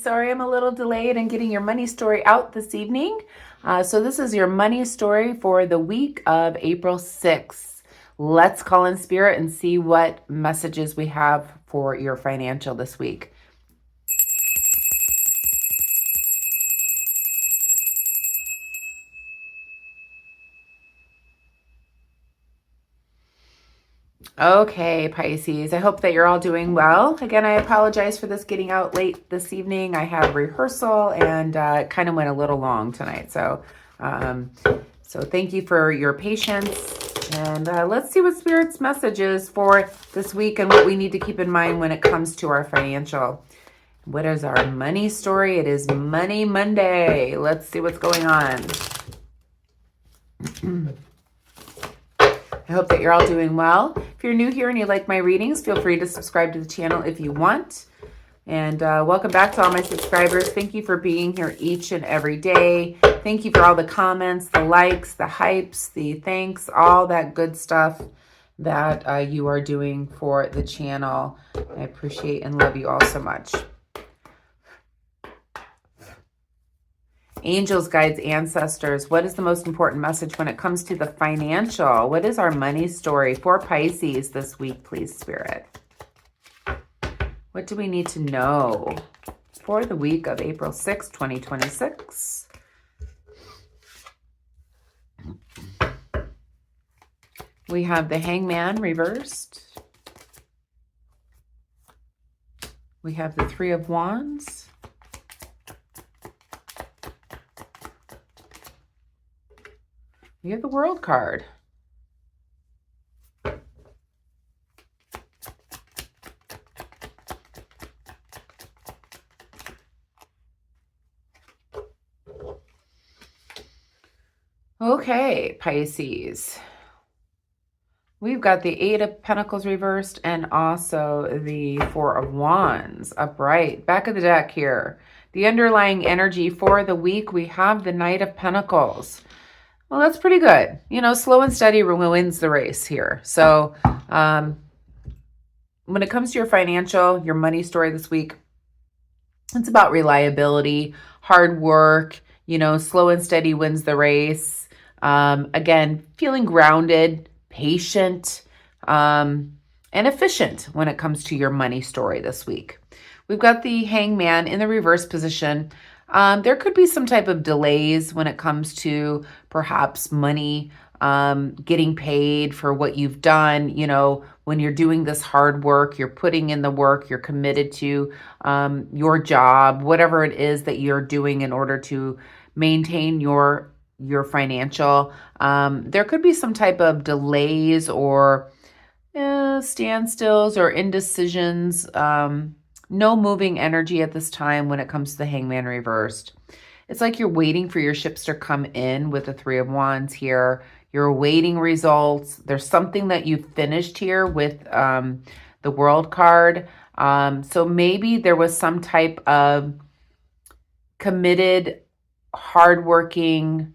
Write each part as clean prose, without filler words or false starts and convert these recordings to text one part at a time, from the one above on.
Sorry I'm a little delayed in getting your money story out this evening. So this is your money story for the week of April 6th. Let's call in spirit and see what messages we have for your financial this week. Okay, Pisces, I hope that you're all doing well. Again, I apologize for this getting out late this evening. I had rehearsal and it kind of went a little long tonight. So thank you for your patience. And let's see what Spirit's message is for this week and what we need to keep in mind when it comes to our financial. What is our money story? It is Money Monday. Let's see what's going on. I hope that you're all doing well. If you're new here and you like my readings, feel free to subscribe to the channel if you want. And welcome back to all my subscribers. Thank you for being here each and every day. Thank you for all the comments, the likes, the hypes, the thanks, all that good stuff that you are doing for the channel. I appreciate and love you all so much. Angels, guides, ancestors, what is the most important message when it comes to the financial? What is our money story for Pisces this week, please, Spirit? What do we need to know for the week of April 6, 2026? We have the Hangman reversed. We have the Three of Wands. We have the World card. Okay, Pisces. We've got the Eight of Pentacles reversed and also the Four of Wands upright. Back of the deck here. The underlying energy for the week, we have the Knight of Pentacles. Well, that's pretty good. You know, slow and steady wins the race here. So when it comes to your financial, your money story this week, it's about reliability, hard work, you know, slow and steady wins the race. Again, feeling grounded, patient, and efficient when it comes to your money story this week. We've got the Hangman in the reverse position. There could be some type of delays when it comes to perhaps money, getting paid for what you've done. You know, when you're doing this hard work, you're putting in the work, you're committed to your job, whatever it is that you're doing in order to maintain your financial. There could be some type of delays or standstills or indecisions. No moving energy at this time when it comes to the Hangman reversed. It's like you're waiting for your ships to come in with the Three of Wands here. You're awaiting results. There's something that you finished here with the World card. So maybe there was some type of committed, hardworking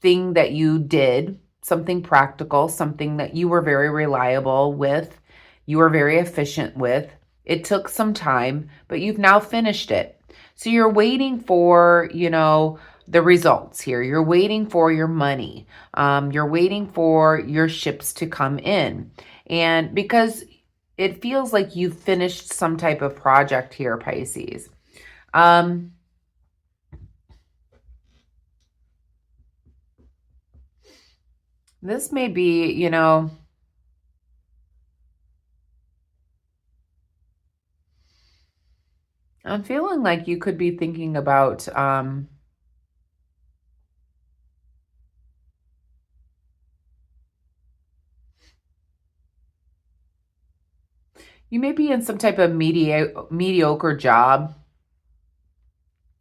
thing that you did, something practical, something that you were very reliable with, you were very efficient with. It took some time, but you've now finished it. So you're waiting for, you know, the results here. You're waiting for your money. You're waiting for your ships to come in. And because it feels like you've finished some type of project here, Pisces. This may be, you know, I'm feeling like you could be thinking about you may be in some type of mediocre job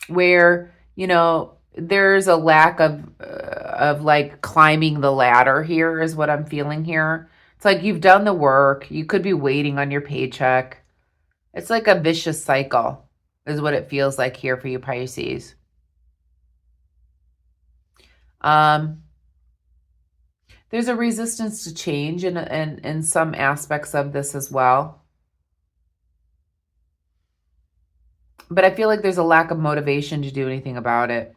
where, you know, there's a lack of like climbing the ladder here is what I'm feeling here. It's like you've done the work. You could be waiting on your paycheck. It's like a vicious cycle is what it feels like here for you, Pisces. There's a resistance to change in some aspects of this as well. But I feel like there's a lack of motivation to do anything about it.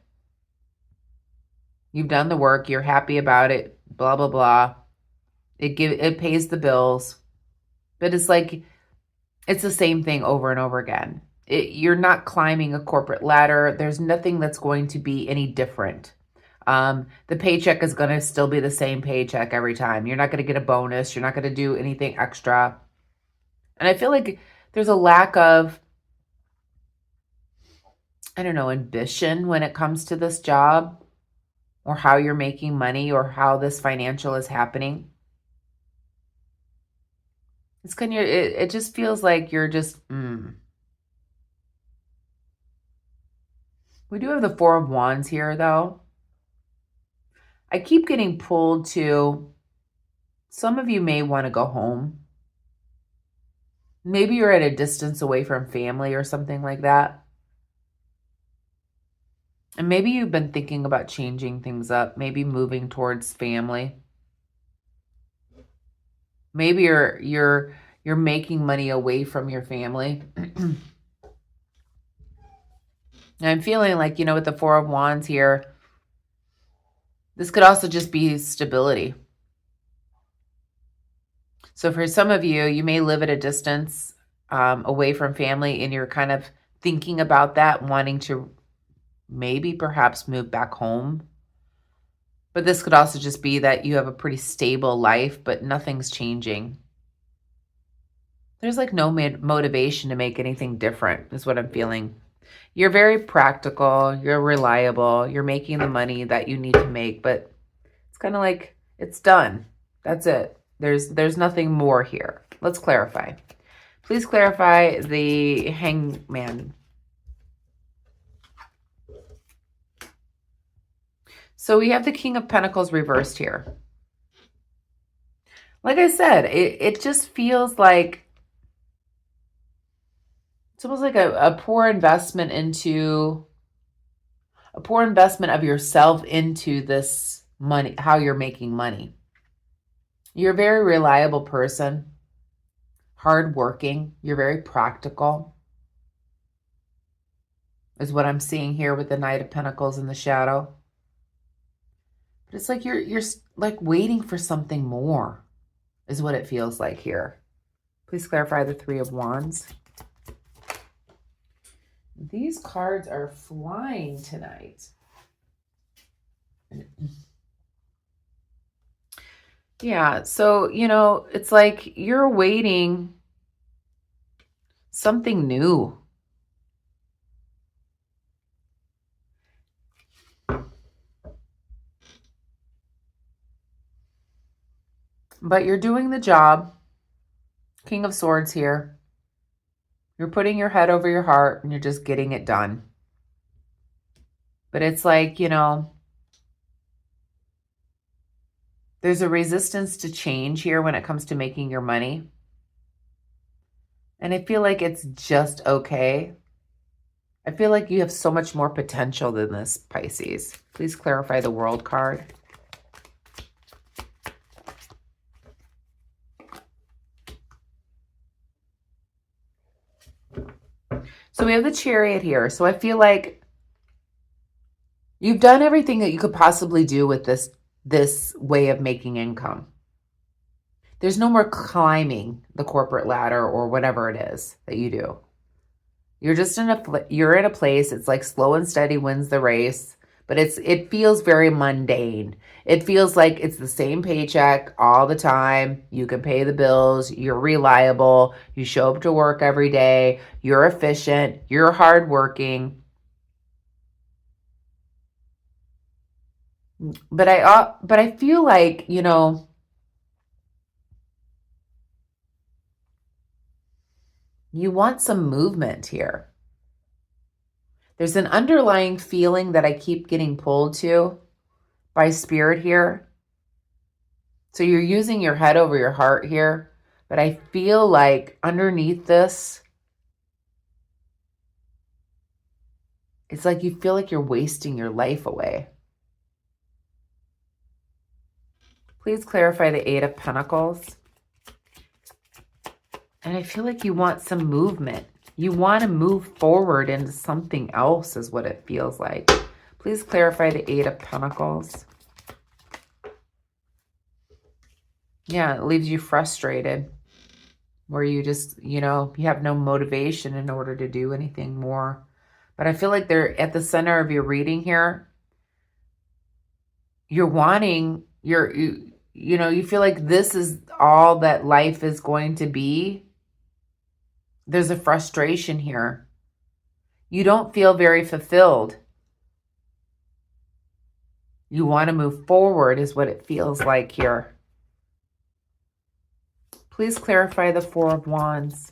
You've done the work. You're happy about it. Blah, blah, blah. It pays the bills. But it's like, it's the same thing over and over again. You're not climbing a corporate ladder. There's nothing that's going to be any different. The paycheck is going to still be the same paycheck every time. You're not going to get a bonus. You're not going to do anything extra. And I feel like there's a lack of, I don't know, ambition when it comes to this job or how you're making money or how this financial is happening. It's kind of, it just feels like you're just, We do have the Four of Wands here, though. I keep getting pulled to, some of you may want to go home. Maybe you're at a distance away from family or something like that. And maybe you've been thinking about changing things up, maybe moving towards family. Maybe you're making money away from your family. And I'm feeling like, with the Four of Wands here, this could also just be stability. So for some of you, you may live at a distance away from family, and you're kind of thinking about that, wanting to maybe perhaps move back home. But this could also just be that you have a pretty stable life, but nothing's changing. There's like no motivation to make anything different, is what I'm feeling. You're very practical, you're reliable, you're making the money that you need to make, but it's kind of like it's done. That's it. There's nothing more here. Let's clarify. Please clarify the Hangman. So we have the King of Pentacles reversed here. Like I said, it just feels like it's almost like a poor investment of yourself into this money, how you're making money. You're a very reliable person, hardworking. You're very practical, is what I'm seeing here with the Knight of Pentacles in the shadow. But it's like you're like waiting for something more, is what it feels like here. Please clarify the Three of Wands. These cards are flying tonight. Yeah, so, it's like you're waiting something new. But you're doing the job. King of Swords here. You're putting your head over your heart and you're just getting it done. But it's like, there's a resistance to change here when it comes to making your money. And I feel like it's just okay. I feel like you have so much more potential than this, Pisces. Please clarify the World card. So we have the Chariot here. So I feel like you've done everything that you could possibly do with this way of making income. There's no more climbing the corporate ladder or whatever it is that you do. You're just you're in a place, it's like slow and steady wins the race, but it feels very mundane. It feels like it's the same paycheck all the time. You can pay the bills, you're reliable, you show up to work every day, you're efficient, you're hardworking. But I feel like, you want some movement here. There's an underlying feeling that I keep getting pulled to by Spirit here. So you're using your head over your heart here, but I feel like underneath this, it's like you feel like you're wasting your life away. Please clarify the Eight of Pentacles. And I feel like you want some movement. You want to move forward into something else is what it feels like. Please clarify the Eight of Pentacles. Yeah, it leaves you frustrated, where you just, you have no motivation in order to do anything more. But I feel like they're at the center of your reading here. You're wanting, you feel like this is all that life is going to be. There's a frustration here. You don't feel very fulfilled. You want to move forward is what it feels like here. Please clarify the Four of Wands.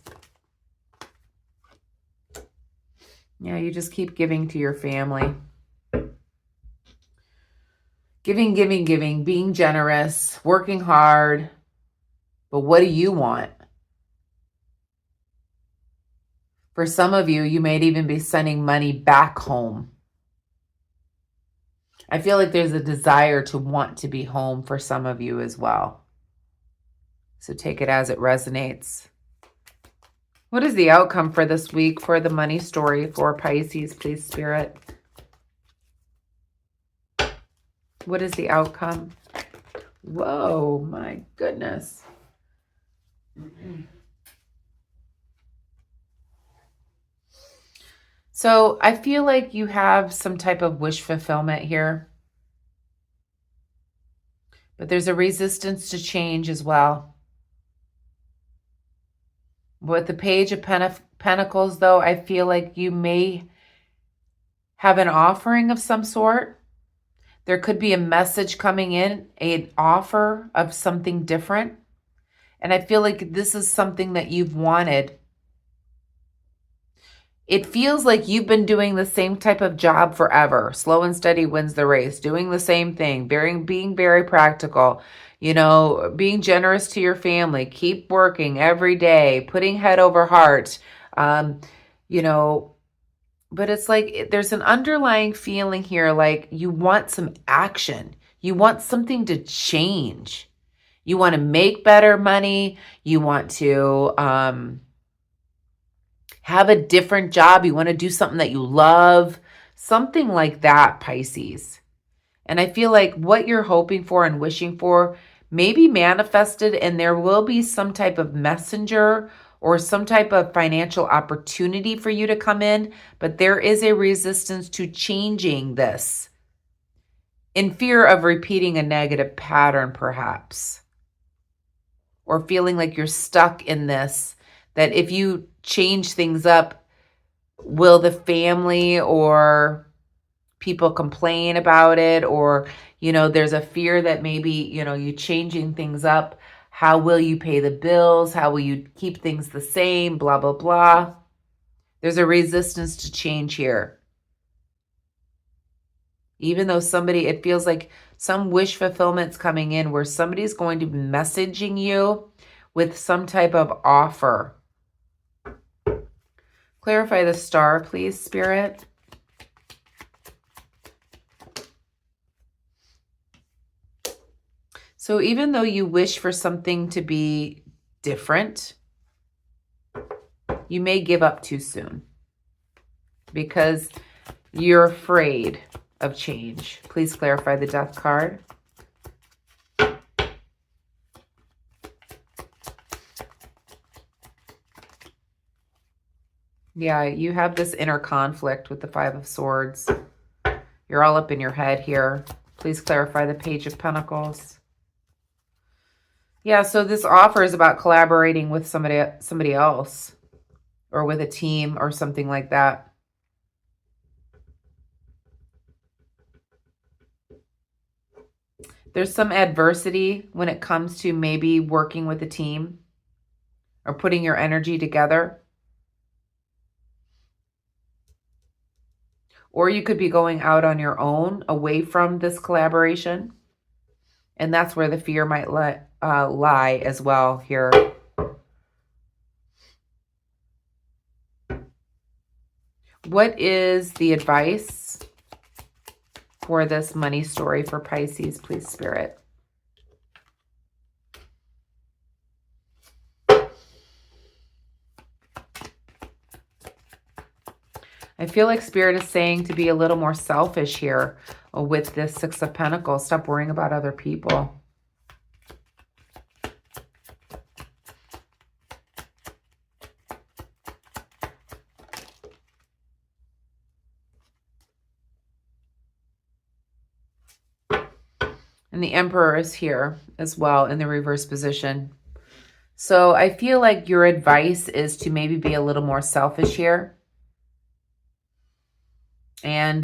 Yeah, you just keep giving to your family. Giving, giving, giving, being generous, working hard. But what do you want? For some of you, you may even be sending money back home. I feel like there's a desire to want to be home for some of you as well. So take it as it resonates. What is the outcome for this week for the money story for Pisces, please, Spirit? What is the outcome? Whoa, my goodness. So I feel like you have some type of wish fulfillment here. But there's a resistance to change as well. With the Page of Pentacles, though, I feel like you may have an offering of some sort. There could be a message coming in, an offer of something different. And I feel like this is something that you've wanted. It feels like you've been doing the same type of job forever. Slow and steady wins the race. Doing the same thing. Being very practical. Being generous to your family. Keep working every day. Putting head over heart. But it's like there's an underlying feeling here like you want some action. You want something to change. You want to make better money. You want to have a different job. You want to do something that you love. Something like that, Pisces. And I feel like what you're hoping for and wishing for may be manifested, and there will be some type of messenger or some type of financial opportunity for you to come in. But there is a resistance to changing this in fear of repeating a negative pattern, perhaps. Or feeling like you're stuck in this, that if you change things up, will the family or people complain about it? Or, there's a fear that maybe, you changing things up. How will you pay the bills? How will you keep things the same? Blah, blah, blah. There's a resistance to change here. Even though it feels like some wish fulfillment's coming in where somebody's going to be messaging you with some type of offer. Clarify the Star, please, Spirit. So even though you wish for something to be different, you may give up too soon because you're afraid of change. Please clarify the Death card. Yeah, you have this inner conflict with the Five of Swords. You're all up in your head here. Please clarify the Page of Pentacles. Yeah, so this offer is about collaborating with somebody else or with a team or something like that. There's some adversity when it comes to maybe working with a team or putting your energy together. Or you could be going out on your own away from this collaboration. And that's where the fear might lie as well here. What is the advice for this money story for Pisces, please, Spirit? I feel like Spirit is saying to be a little more selfish here with this Six of Pentacles. Stop worrying about other people. And the Emperor is here as well in the reverse position. So I feel like your advice is to maybe be a little more selfish here. And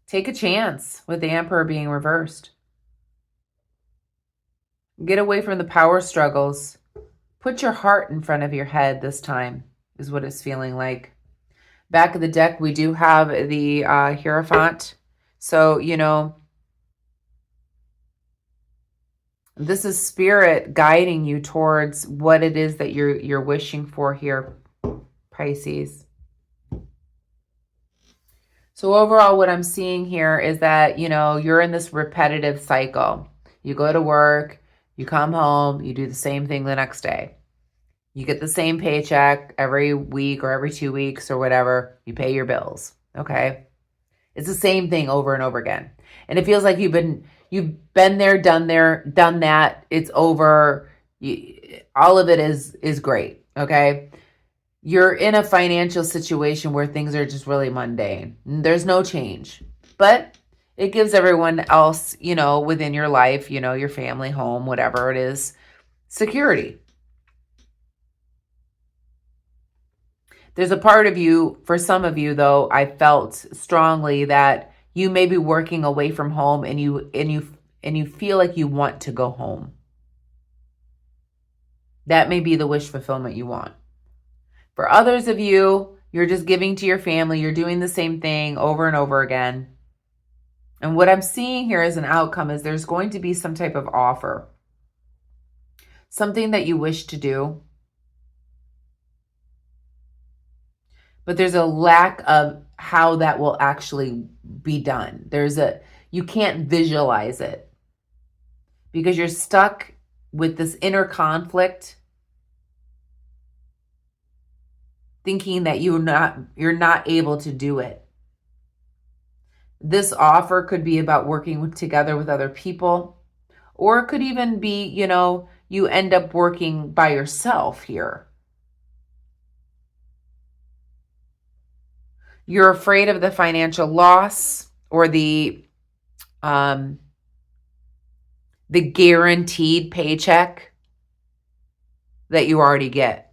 take a chance with the Emperor being reversed. Get away from the power struggles. Put your heart in front of your head this time, is what it's feeling like. Back of the deck, we do have the Hierophant. So, you know, this is Spirit guiding you towards what it is that you're wishing for here, Pisces. So overall, what I'm seeing here is that, you know, you're in this repetitive cycle. You go to work, you come home, you do the same thing the next day. You get the same paycheck every week or every 2 weeks or whatever. You pay your bills, okay? It's the same thing over and over again. And it feels like you've been there, done that. It's over. All of it is great, okay? You're in a financial situation where things are just really mundane. There's no change. But it gives everyone else, you know, within your life, you know, your family, home, whatever it is, security. There's a part of you, for some of you though, I felt strongly that you may be working away from home and you feel like you want to go home. That may be the wish fulfillment you want. For others of you, you're just giving to your family. You're doing the same thing over and over again. And what I'm seeing here as an outcome is there's going to be some type of offer. Something that you wish to do. But there's a lack of how that will actually be done. You can't visualize it. Because you're stuck with this inner conflict, thinking that you're not able to do it. This offer could be about working together with other people, or it could even be, you know, you end up working by yourself here. You're afraid of the financial loss or the guaranteed paycheck that you already get.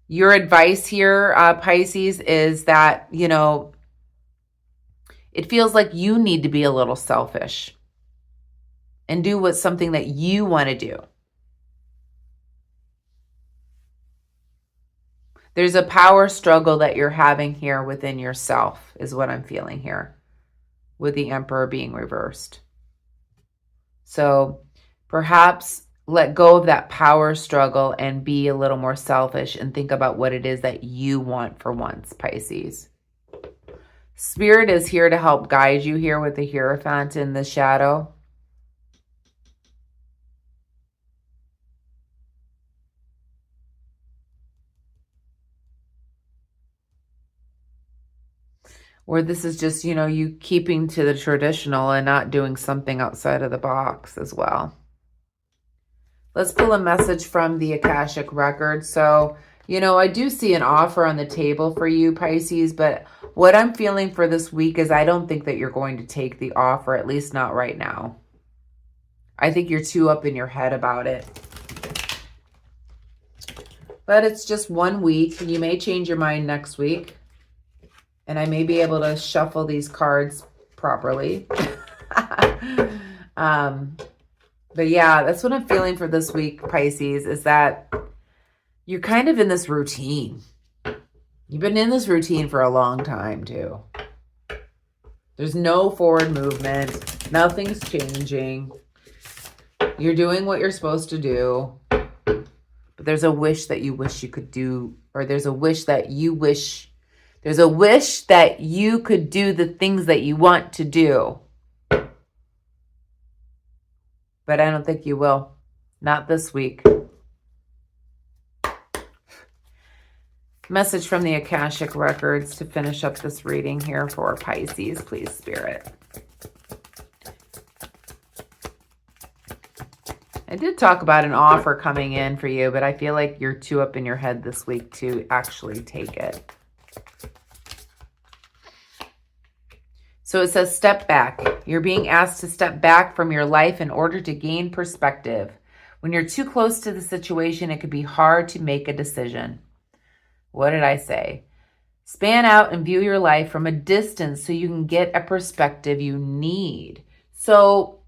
Your advice here, Pisces, is that, you know, it feels like you need to be a little selfish and do something that you want to do. There's a power struggle that you're having here within yourself, is what I'm feeling here, with the Emperor being reversed. So perhaps let go of that power struggle and be a little more selfish and think about what it is that you want for once, Pisces. Spirit is here to help guide you here with the Hierophant in the shadow. Or this is just, you know, you keeping to the traditional and not doing something outside of the box as well. Let's pull a message from the Akashic Record. So, you know, I do see an offer on the table for you, Pisces, but what I'm feeling for this week is I don't think that you're going to take the offer, at least not right now. I think you're too up in your head about it. But it's just 1 week. You may change your mind next week. And I may be able to shuffle these cards properly. But yeah, that's what I'm feeling for this week, Pisces, is that you're kind of in this routine. You've been in this routine for a long time, too. There's no forward movement. Nothing's changing. You're doing what you're supposed to do. But there's a wish that you wish you could do, or there's a wish that you could do the things that you want to do. But I don't think you will. Not this week. Message from the Akashic Records to finish up this reading here for Pisces, please, Spirit. I did talk about an offer coming in for you, but I feel like you're too up in your head this week to actually take it. So it says step back. You're being asked to step back from your life in order to gain perspective. When you're too close to the situation, it could be hard to make a decision. What did I say? Span out and view your life from a distance so you can get a perspective you need. So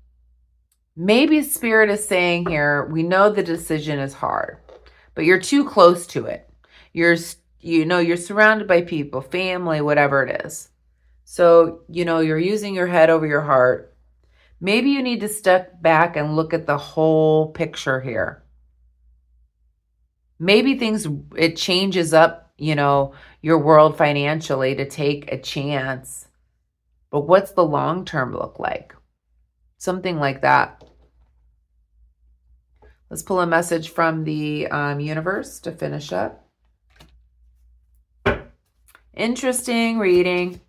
maybe Spirit is saying here, we know the decision is hard, but you're too close to it. You're surrounded by people, family, whatever it is. So, you're using your head over your heart. Maybe you need to step back and look at the whole picture here. Maybe it changes up, your world financially to take a chance. But what's the long term look like? Something like that. Let's pull a message from the universe to finish up. Interesting reading.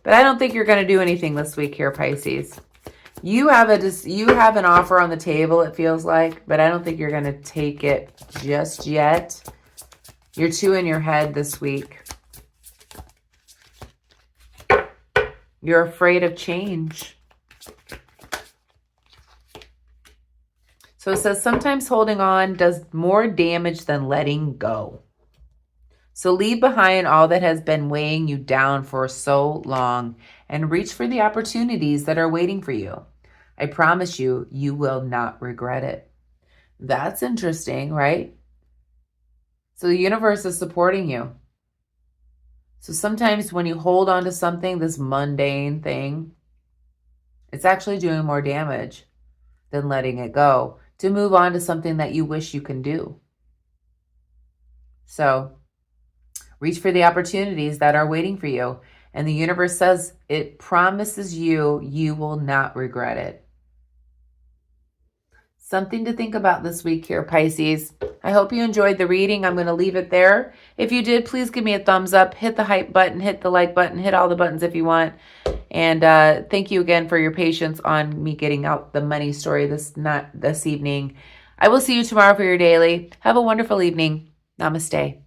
But I don't think you're going to do anything this week here, Pisces. You have an offer on the table, it feels like, but I don't think you're going to take it just yet. You're too in your head this week. You're afraid of change. So it says sometimes holding on does more damage than letting go. So leave behind all that has been weighing you down for so long and reach for the opportunities that are waiting for you. I promise you, you will not regret it. That's interesting, right? So the universe is supporting you. So sometimes when you hold on to something, this mundane thing, it's actually doing more damage than letting it go to move on to something that you wish you can do. So reach for the opportunities that are waiting for you. And the universe says it promises you, you will not regret it. Something to think about this week here, Pisces. I hope you enjoyed the reading. I'm going to leave it there. If you did, please give me a thumbs up. Hit the hype button. Hit the like button. Hit all the buttons if you want. And thank you again for your patience on me getting out the money story this evening. I will see you tomorrow for your daily. Have a wonderful evening. Namaste.